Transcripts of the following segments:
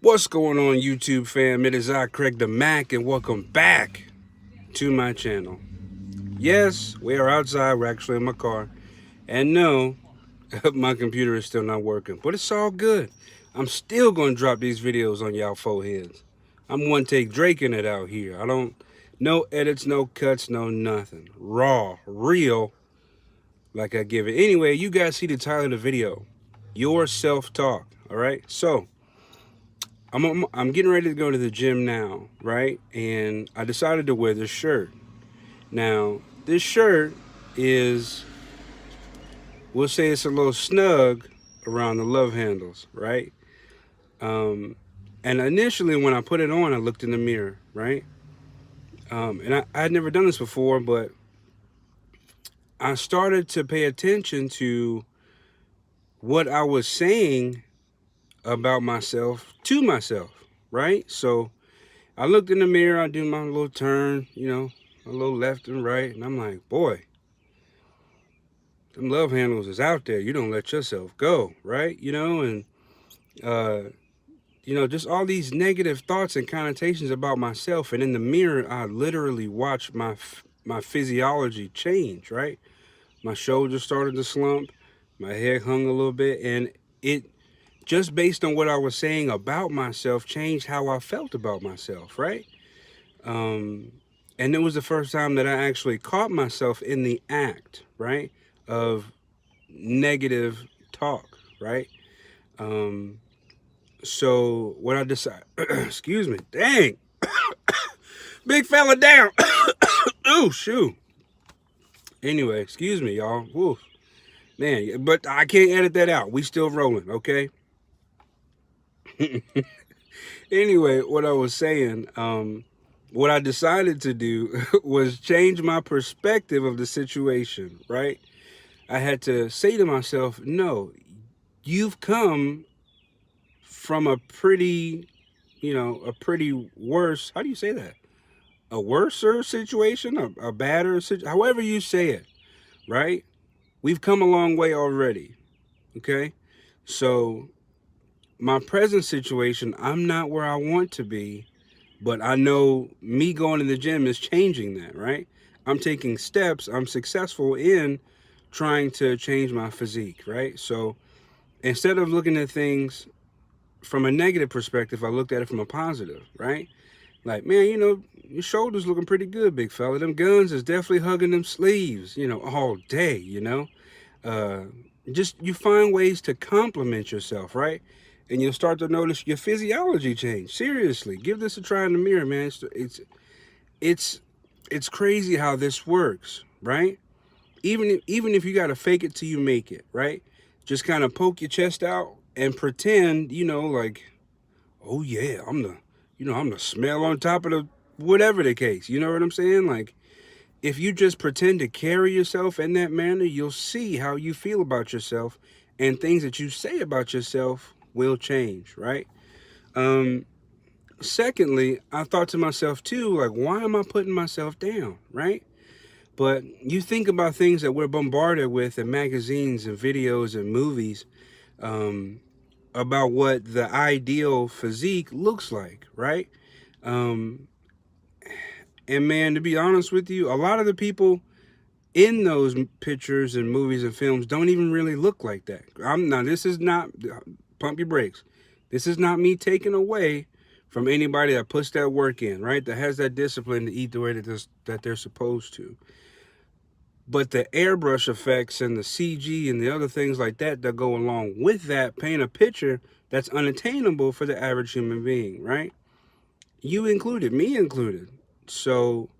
What's going on, YouTube fam? It is I, Craig the Mac, and welcome back to my channel. Yes, we are outside. We're actually in my car. And no, my computer is still not working. But it's all good. I'm still going to drop these videos on y'all foreheads. I'm one take draking it out here. I don't, no edits, no cuts, no nothing. Raw, real, like I give it. Anyway, you guys see the title of the video. Your self-talk, all right? So, I'm getting ready to go to the gym now, right? And I decided to wear this shirt. Now, this shirt is, we'll say it's a little snug around the love handles, right? And initially when I put it on, I looked in the mirror, right? And I had never done this before, but I started to pay attention to what I was saying about myself to myself, right? So I looked in the mirror, I do my little turn, a little left and right, and I'm like, boy, them love handles is out there. You don't let yourself go, right? Uh, just all these negative thoughts and connotations about myself. And in the mirror, I literally watched my physiology change, right? My shoulders started to slump, my head hung a little bit, and it just based on what I was saying about myself changed how I felt about myself, right? And it was the first time that I actually caught myself in the act, right, of negative talk, right? So what I decided, excuse me, dang, big fella down. Oh, shoot. Anyway, excuse me, y'all. Woo. Man, but I can't edit that out. We still rolling, okay? Anyway, what I was saying, what I decided to do was change my perspective of the situation, right? I had to say to myself, no, you've come from a pretty, a pretty worse, how do you say that? A worser situation, a badder situation, however you say it, right? We've come a long way already, okay? So my present situation, I'm not where I want to be, but I know me going to the gym is changing that, right? I'm taking steps. I'm successful in trying to change my physique, right? So instead of looking at things from a negative perspective, I looked at it from a positive, right? Like, man, your shoulders looking pretty good, big fella. Them guns is definitely hugging them sleeves, all day, Uh, just you find ways to compliment yourself, right? And you'll start to notice your physiology change. Seriously, give this a try in the mirror, man. It's it's crazy how this works, right? Even if you got to fake it till you make it, right? Just kind of poke your chest out and pretend, like, oh yeah, I'm the smell on top of the whatever the case. You know what I'm saying? Like, if you just pretend to carry yourself in that manner, you'll see how you feel about yourself, and things that you say about yourself will change, right? Secondly, I thought to myself too, like, why am I putting myself down, right? But you think about things that we're bombarded with in magazines and videos and movies, about what the ideal physique looks like, right? Um, and man, to be honest with you, a lot of the people in those pictures and movies and films don't even really look like that. This is not, pump your brakes. This is not me taking away from anybody that puts that work in, right? That has that discipline to eat the way that they're supposed to. But the airbrush effects and the CG and the other things like that that go along with that paint a picture that's unattainable for the average human being, right? You included, me included. So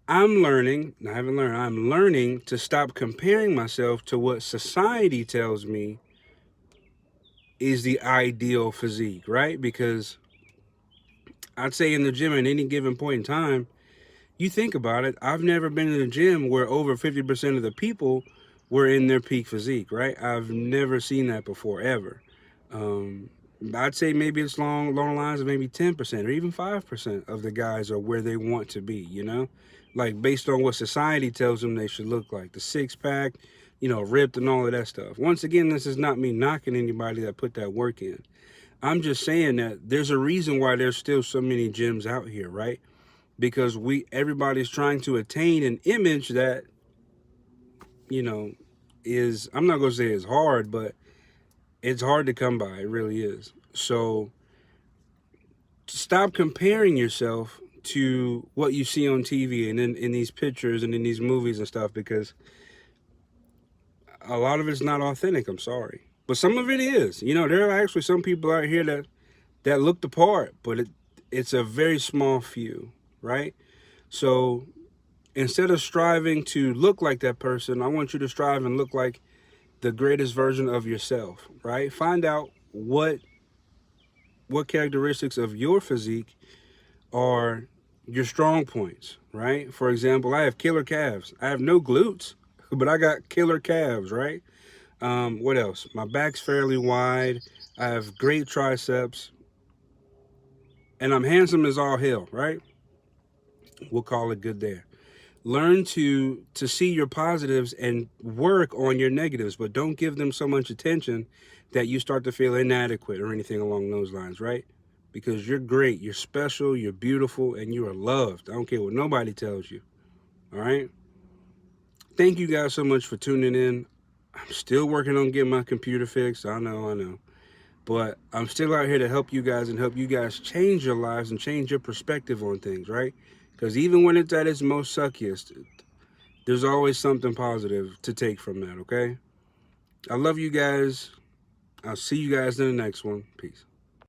I'm learning to stop comparing myself to what society tells me is the ideal physique, right? Because I'd say in the gym at any given point in time, you think about it, I've never been in a gym where over 50% of the people were in their peak physique, right? I've never seen that before, ever. Um, I'd say maybe it's along lines of maybe 10% or even 5% of the guys are where they want to be, Like based on what society tells them they should look like. The six pack, ripped and all of that stuff. Once again, this is not me knocking anybody that put that work in. I'm just saying that there's a reason why there's still so many gyms out here, right? Because everybody's trying to attain an image that, you know, is, I'm not gonna say it's hard, but it's hard to come by. It really is. So stop comparing yourself to what you see on TV and in these pictures and in these movies and stuff, because a lot of it's not authentic. I'm sorry, but some of it is. You know, there are actually some people out here that look the part, but it's a very small few, right? So instead of striving to look like that person, I want you to strive and look like the greatest version of yourself, right? Find out what characteristics of your physique are your strong points, right? For example, I have killer calves. I have no glutes, but I got killer calves, right? What else? My back's fairly wide. I have great triceps, and I'm handsome as all hell, right? We'll call it good there. Learn to see your positives and work on your negatives, but don't give them so much attention that you start to feel inadequate or anything along those lines, right? Because you're great, you're special, you're beautiful, and you are loved. I don't care what nobody tells you. All right? Thank you guys so much for tuning in. I'm still working on getting my computer fixed. I know. But I'm still out here to help you guys and help you guys change your lives and change your perspective on things, right? Because even when it's at its most suckiest, there's always something positive to take from that, okay? I love you guys. I'll see you guys in the next one. Peace.